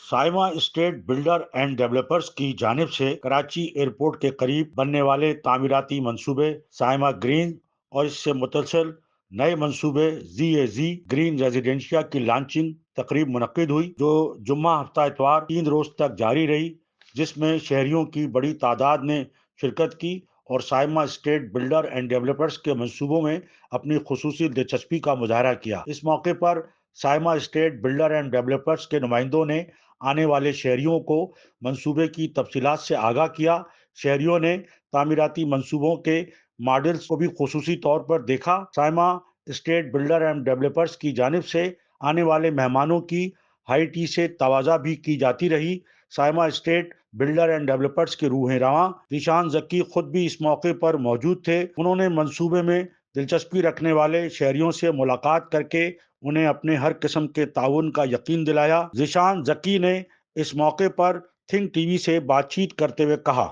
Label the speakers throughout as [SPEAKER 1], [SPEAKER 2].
[SPEAKER 1] Saima estate builder and developers کی جانب سے کراچی ایئرپورٹ کے قریب بننے والے تعمیراتی منصوبے سائما گرین اور اس سے متصل نئے منصوبے زی گرین ریزیڈینشیا کی لانچنگ تقریب منعقد ہوئی، جو جمعہ ہفتہ اتوار 3 روز تک جاری رہی، جس میں شہریوں کی بڑی تعداد نے شرکت کی اور Saima estate builder and developers کے منصوبوں میں اپنی خصوصی دلچسپی کا مظاہرہ کیا۔ اس موقع پر Saima estate builder and developers کے نمائندوں نے آنے والے شہریوں کو منصوبے کی تفصیلات سے آگاہ کیا۔ شہریوں نے تعمیراتی منصوبوں کے ماڈلز کو بھی خصوصی طور پر دیکھا۔ Saima estate builder and developers کی جانب سے آنے والے مہمانوں کی ہائی ٹی سے توازہ بھی کی جاتی رہی۔ Saima estate builder and developers کے روح رواں ذیشان ذکی خود بھی اس موقع پر موجود تھے۔ انہوں نے منصوبے میں دلچسپی رکھنے والے شہریوں سے ملاقات کر کے انہیں اپنے ہر قسم کے تعاون کا یقین دلایا۔ ذیشان ذکی نے اس موقع پر تھنک ٹی وی سے بات چیت کرتے ہوئے کہا۔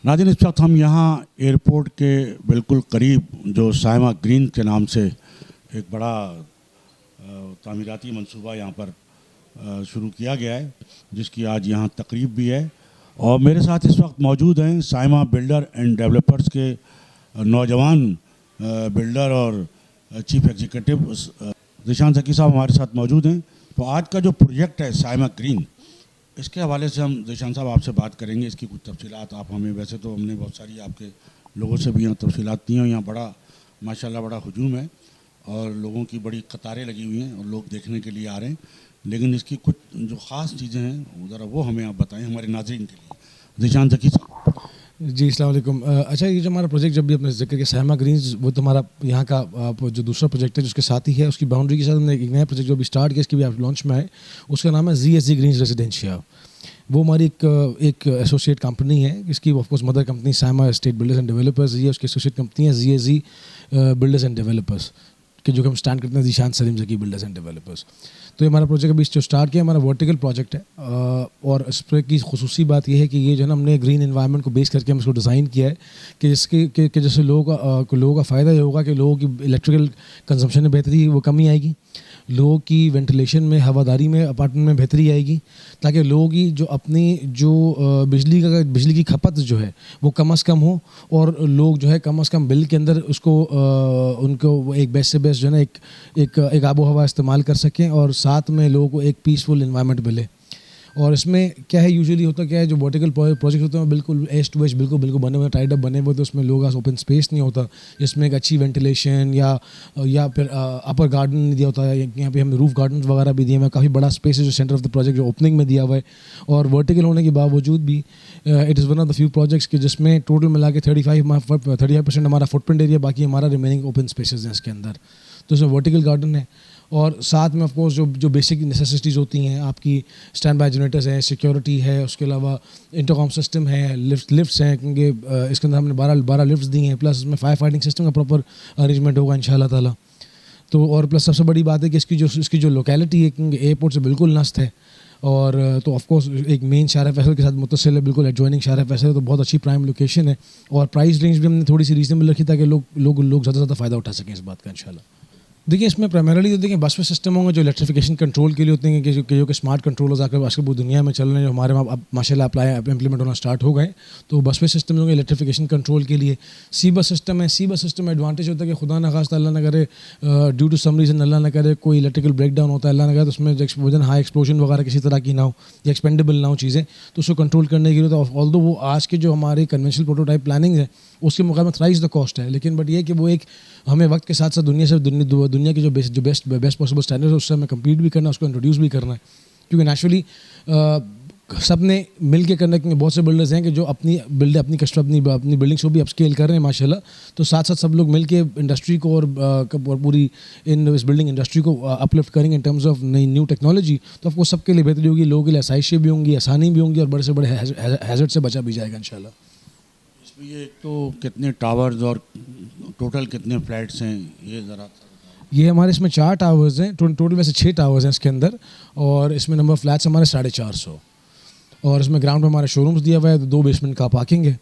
[SPEAKER 2] ناظرین، اس وقت ہم یہاں ایئرپورٹ کے بالکل قریب جو سائما گرین کے نام سے ایک بڑا تعمیراتی منصوبہ یہاں پر شروع کیا گیا ہے، جس کی آج یہاں تقریب بھی ہے، اور میرے ساتھ اس وقت موجود ہیں سائما بلڈر اینڈ ڈیولپرز کے نوجوان بلڈر اور چیف ایگزیکٹو ذیشان ذکی صاحب ہمارے ساتھ موجود ہیں۔ تو آج کا جو پروجیکٹ ہے سائما گرین، اس کے حوالے سے ہم ذیشان صاحب آپ سے بات کریں گے۔ اس کی کچھ تفصیلات آپ ہمیں، ویسے تو ہم نے بہت ساری آپ کے لوگوں سے بھی یہاں تفصیلات دی ہیں، یہاں بڑا ماشاءاللہ بڑا ہجوم ہے اور لوگوں کی بڑی قطاریں لگی ہوئی ہیں اور لوگ دیکھنے کے لیے آ رہے ہیں، لیکن اس کی کچھ جو خاص چیزیں ہیں ذرا وہ ہمیں آپ بتائیں ہمارے ناظرین کے لیے۔ ذیشان ذکی صاحب۔
[SPEAKER 3] جی السلام علیکم۔ اچھا، یہ جو ہمارا پروجیکٹ جب بھی اپنے ذکر کے سائما گرینز، وہ تو ہمارا یہاں کا جو دوسرا پروجیکٹ ہے جو اس کے ساتھ ہی ہے، اس کی باؤنڈری کے ساتھ ہم نے ایک نیا پروجیکٹ جو بھی اسٹارٹ کیا، اس کی بھی آپ لانچ میں آئے، اس کا نام ہے زی گرینز ریزیڈینشیا۔ وہ ہماری ایک ایسوسیٹ کمپنی ہے، اس کی of course mother company Saima state builders and developers, یہ اس کی ایسوسیٹ کمپنی ہے زی بلڈرز اینڈ ڈیولپرز، کہ جو کہ ہم اسٹینڈ کرتے ہیں ذیشان سلیم ذکی بلڈرز اینڈ ڈیولپرز۔ تو یہ ہمارا پروجیکٹ ابھی جو اسٹارٹ کیا ہمارا ورٹیکل پروجیکٹ ہے، اور اس پر کی خصوصی بات یہ ہے کہ یہ جو ہے نا ہم نے گرین انوائرمنٹ کو بیس کر کے ہم اس کو ڈیزائن کیا ہے کہ جس کے کہ جیسے لوگوں کا فائدہ یہ ہوگا کہ لوگوں کی الیکٹریکل کنزمپشن میں بہتری، وہ کمی آئے گی، لوگوں کی وینٹیلیشن میں، ہواداری میں، اپارٹمنٹ میں بہتری آئے گی، تاکہ لوگوں کی جو اپنی جو بجلی کی کھپت جو ہے وہ کم از کم ہو، اور لوگ جو ہے کم از کم بل کے اندر اس کو ان کو ایک بیسٹ سے بیسٹ جو ہے نا ایک آب و ہوا استعمال کر سکیں، اور ساتھ میں لوگوں کو ایک پیسفل انوائرمنٹ ملے۔ اور اس میں کیا ہے، یوزلی ہوتا کیا ہے، جو ورٹیکل پروجیکٹ ہوتے ہیں بالکل ایسٹ ٹو ویسٹ بالکل بنے ہوئے ٹائڈ اپ بنے ہوئے، تو اس میں لوگوں کا اوپن اسپیس نہیں ہوتا، جس میں ایک اچھی وینٹیلیشن یا پھر اپر گارڈن نہیں دیا ہوتا ہے، یہاں پہ ہم روف گارڈنز وغیرہ بھی دیے ہوئے ہیں، کافی بڑا اسپیس ہے جو سینٹر آف دا پروجیکٹ جو اوپننگ میں دیا ہوا ہے، اور ورٹیکل ہونے کے باوجود بھی it is one of the few projects کہ جس میں ٹوٹل ملا کے 35% ہمارا فٹ پرنٹ ایریا، باقی ہمارا ریمیننگ اوپن اسپیسز ہیں اس کے اندر۔ تو اس میں ورٹیکل گارڈن ہے، اور ساتھ میں آف کورس جو بیسک نیسیسٹیز ہوتی ہیں آپ کی، اسٹینڈ بائی جنریٹرز ہیں، سیکیورٹی ہے، اس کے علاوہ انٹرکام سسٹم ہے، لفٹس ہیں، کیونکہ اس کے اندر ہم نے 12 لفٹس دی ہیں، پلس اس میں فائر فائٹنگ سسٹم کا پراپر ارینجمنٹ ہوگا انشاءاللہ تعالیٰ۔ تو اور پلس سب سے بڑی بات ہے کہ اس کی جو لوکیلٹی ہے، کیونکہ ایئرپورٹ سے بالکل نزد ہے، اور تو آف کورس ایک مین شارع فیصل کے ساتھ متصل ہے، بالکل ایڈجوائننگ شارع فیصل ہے، تو بہت اچھی پرائم لوکیشن ہے، اور پرائز رینج بھی ہم نے تھوڑی سی ریزنیبل رکھی تاکہ لوگ زیادہ سے زیادہ فائدہ اٹھا سکیں اس بات کا انشاءاللہ۔ دیکھیں اس میں پرائمرلی دیکھیں بس میں سسٹم ہوں گے جو الیکٹریفیکیشن کنٹرول کے لیے ہوتے ہیں، کہ جو کہ اسمارٹ کنٹرولرز آج کل پوری دنیا میں چل رہے ہیں، جو ہمارے وہاں اب ماشاءاللہ امپلیمنٹ ہونا اسٹارٹ ہو گئے، تو بس میں سسٹم ہوں گے الیکٹریفیکیشن کنٹرول کے لیے۔ سی بس سسٹم ہے، سی بس سسٹم میں ایڈوانٹیج ہوتا ہے کہ خدا نہ خواستہ اللہ نہ کرے، ڈیو ٹو سم ریزن اللہ نہ کرے کوئی الیکٹریکل بریک ڈاؤن ہوتا ہے، اللہ نہ کرے، تو اس میں وزن ہائی ایکسپلوژن وغیرہ کسی طرح کی نہ ہو یا ایکسپینڈیبل نہ ہو چیزیں، تو اس کو کنٹرول کرنے کے لیے تو آلدو وہ آج کے جو ہماری کنونشنل پروٹوٹائپ پلاننگ ہے اس کے مقابلے میں تھرائز دا کاسٹ ہے، لیکن بٹ یہ کہ وہ ایک ہمیں وقت کے ساتھ ساتھ دنیا کے جو بیسٹ پاسبل اسٹینڈرڈ ہے اس سے ہمیں کمپیٹ بھی کرنا ہے، اس کو انٹروڈیوس بھی کرنا ہے، کیونکہ نیچرلی سب نے مل کے کرنا، کیونکہ بہت سے بلڈرز ہیں کہ جو اپنی بلڈنگس کو بھی اپ اسکیل کر رہے ہیں ماشاء اللہ. تو ساتھ ساتھ سب لوگ مل کے انڈسٹری کو اور پوری اس بلڈنگ انڈسٹری کو اپ لفٹ کریں گے in terms of new technology. تو آپ کو سب کے لیے بہتری ہوگی، لوگوں کے لیے آسائشیں بھی ہوں گی، آسانی بھی ہوں گی، اور بڑے سے بڑے ہیزرڈ سے بچا بھی جائے گا انشاءاللہ.
[SPEAKER 2] اس میں یہ ایک تو کتنے ٹاورز اور ٹوٹل کتنے فلیٹس ہیں یہ ذرا؟
[SPEAKER 3] یہ ہمارے اس میں 4 ٹاورز ہیں، ٹوٹل ویسے 6 ٹاورز ہیں اس کے اندر، اور اس میں نمبر آف فلیٹس ہمارے 450. اور اس میں گراؤنڈ پہ ہمارے شو رومز دیا ہوا ہے، 2 بیسمنٹ کا پارکنگ ہے.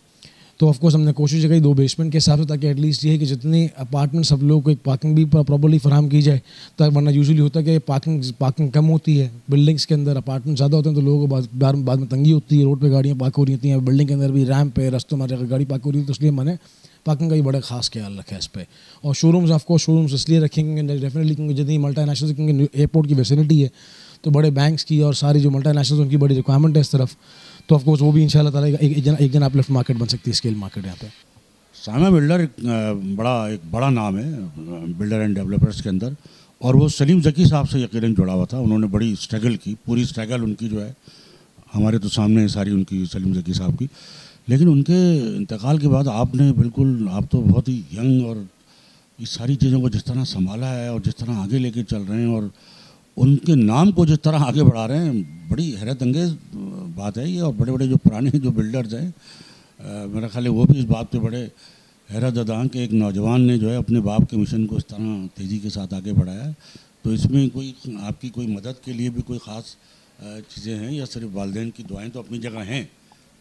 [SPEAKER 3] تو آف کورس ہم نے کوشش کی 2 بیسمنٹ کے حساب سے، تاکہ ایٹ لیسٹ یہ ہے کہ جتنے اپارٹمنٹ سب لوگوں کو ایک پارکنگ بھی پراپرلی فراہم کی جائے. تو ورنہ یوزلی ہوتا ہے کہ پارکنگ کم ہوتی ہے بلڈنگس کے اندر، اپارٹمنٹ زیادہ ہوتے ہیں تو لوگوں کو بعد میں تنگی ہوتی ہے، روڈ پہ گاڑیاں پارک ہو رہی ہوتی ہیں، بلڈنگ کے اندر بھی ریمپ پہ رستوں میں گاڑی پارک ہو رہی ہے. تو اس لیے میں نے پارکنگ کا بھی بڑا خاص خیال رکھا ہے اس پہ. اور showrooms of course showrooms اس لیے رکھیں گے ڈیفینیٹلی کیونکہ جتنی ملٹی نیشنل، کیونکہ ایئرپورٹ کی ویسینٹی ہے تو بڑے بینکس کی اور ساری جو ملٹی نیشنل ان کی بڑی ریکوائرمنٹ ہے اس طرف. تو آف کورس وہ بھی ان شاء اللہ تعالیٰ ایک جن اپ لفٹ مارکیٹ بن سکتی ہے، اسکیل مارکیٹ یہاں پہ.
[SPEAKER 2] سائمہ بلڈر ایک بڑا نام ہے بلڈر اینڈ ڈیولپرس کے اندر، اور وہ سلیم ذکی صاحب سے یقیناً جڑا ہوا تھا. انہوں نے بڑی اسٹرگل کی، پوری اسٹرگل ان کی جو ہے ہمارے تو سامنے ہے ساری ان کی، سلیم ذکی صاحب کی. لیکن ان کے انتقال کے بعد آپ نے بالکل، آپ تو بہت ہی ینگ، اور اس ساری چیزوں کو جس طرح سنبھالا ہے اور جس طرح آگے لے کے چل رہے ہیں اور ان کے نام کو جس طرح آگے بڑھا رہے ہیں، بڑی حیرت انگیز بات ہے یہ. اور بڑے بڑے جو پرانے جو بلڈرز ہیں میرا خیال ہے وہ بھی اس بات پہ بڑے حیرت زدہ کہ ایک نوجوان نے جو ہے اپنے باپ کے مشن کو اس طرح تیزی کے ساتھ آگے بڑھایا ہے. تو اس میں کوئی آپ کی کوئی مدد کے لیے بھی کوئی خاص چیزیں ہیں، یا صرف والدین کی دعائیں تو اپنی جگہ ہیں،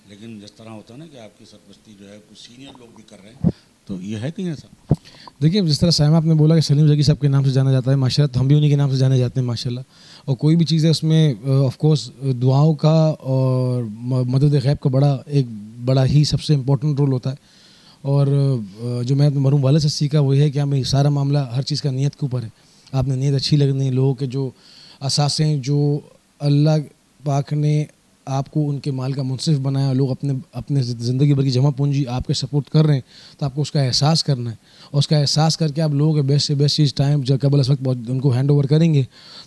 [SPEAKER 2] لیکن جس طرح ہوتا ہے نا کہ آپ کی سرپرستی جو ہے کچھ سینئر لوگ بھی کر رہے ہیں، تو یہ ہے کہ ایسا؟
[SPEAKER 3] دیکھیے جس طرح سائمہ آپ نے بولا کہ سلیم ذکی صاحب کے نام سے جانا جاتا ہے ماشاء اللہ، تو ہم بھی انہی کے نام سے جانے جاتے ہیں ماشاء اللہ. اور کوئی بھی چیز ہے اس میں آف کورس دعاؤں کا اور مدد غیب کا بڑا ہی سب سے امپورٹنٹ رول ہوتا ہے. اور جو میں مرحوم والد سے سیکھا وہ یہ ہے کہ ہمیں سارا معاملہ ہر چیز کا نیت کے اوپر ہے. آپ نے نیت اچھی لگنی ہے، لوگوں کے جو اثاثیں جو اللہ پاک نے آپ کو ان کے مال کا منصف بنایا، لوگ اپنے زندگی بھر کی جمع پونجی آپ کے سپورٹ کر رہے ہیں، تو آپ کو اس کا احساس کرنا ہے. اور اس کا احساس کر کے آپ لوگوں کے بیسٹ سے بیسٹ چیز ٹائم جب قبل اس وقت ان کو ہینڈ اوور کریں گے،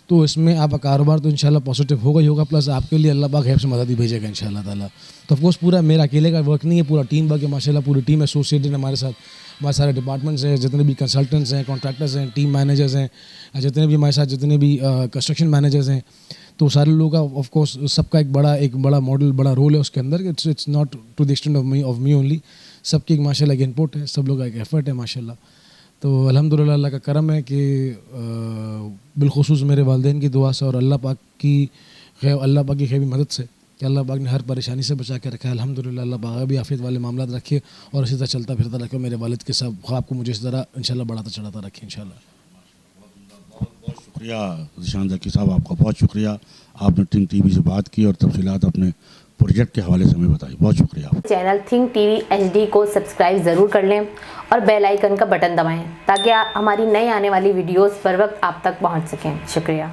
[SPEAKER 3] تو اس میں آپ کا کاروبار تو انشاءاللہ پازیٹیو ہوگا ہی ہوگا، پلس آپ کے لیے اللہ پاک غیب سے مدد بھی بھیجے گا انشاءاللہ تعالیٰ. تو آف کورس پورا میرا اکیلے کا ورک نہیں ہے، پورا ٹیم ورک ہے ماشاءاللہ. پوری ٹیم ایسوسیٹڈ ہے ہمارے ساتھ، ہمارے سارے ڈپارٹمنٹس ہیں، جتنے بھی کنسلٹنٹس ہیں، کانٹریکٹرز ہیں، ٹیم مینیجرز ہیں، جتنے بھی ہمارے ساتھ جتنے بھی کنسٹرکشن مینیجرز ہیں، تو سارے لوگوں کا آف کورس سب کا ایک بڑا ماڈل، بڑا رول ہے اس کے اندر. It's not to the extent of me only, سب کی ماشاءاللہ ایک انپٹ ہے، سب لوگ کا ایک ایفرٹ ہے ماشاءاللہ. تو الحمدللہ اللہ کا کرم ہے کہ بالخصوص میرے والدین کی دعا سے اور اللہ پاک کی خیبی مدد سے کہ اللہ پاک نے ہر پریشانی سے بچا کے رکھا ہے. الحمدللہ اللہ پاک بھی عافیت والے معاملات رکھے اور اسی طرح چلتا پھرتا رکھے. میرے والد کے سب خواب کو مجھے اس طرح انشاءاللہ بڑھاتا چڑھاتا رکھے انشاءاللہ.
[SPEAKER 2] بہت شکریہ ذیشان ذکی صاحب، آپ کا بہت شکریہ. آپ نے تھنک ٹی وی سے بات کی اور تفصیلات اپنے پروجیکٹ کے حوالے سے ہمیں بتائی. بہت شکریہ.
[SPEAKER 4] Channel think T V HD کو سبسکرائب ضرور کر لیں اور بیل آئیکن کا بٹن دبائیں تاکہ ہماری نئی آنے والی ویڈیوز پر وقت آپ تک پہنچ سکیں. شکریہ.